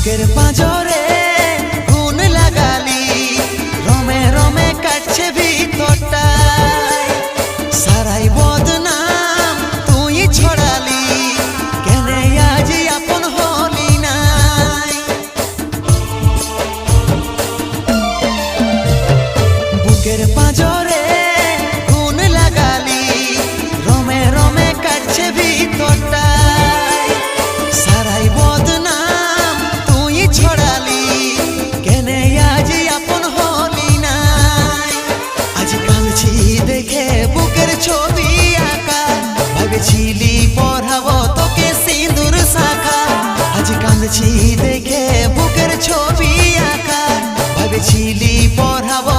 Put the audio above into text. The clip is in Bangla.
বুকের পাঁজরে গুণ লাগালি, রমে রমে কাটছে ভিতরটায়। সারাই বদনাম তুই ছড়ালি, কেনে আজ আপন হলি নাই। বুকের পাঁজরে গুণ লাগালি, রমে রমে কাটছে ভিতরটায়। সারাই বদনাম তুই ছড়ালি, কেনে আজ আপন হলি নাই। আজ কাঁদছি দেখে বুকের ছবি আঁকা, ভেবেছিলি পড়াবো তোকে সিঁদুর শাখা। আজ কাঁদছি দেখে বুকের ছবি আঁকা, ভেবেছিলি পড়াবো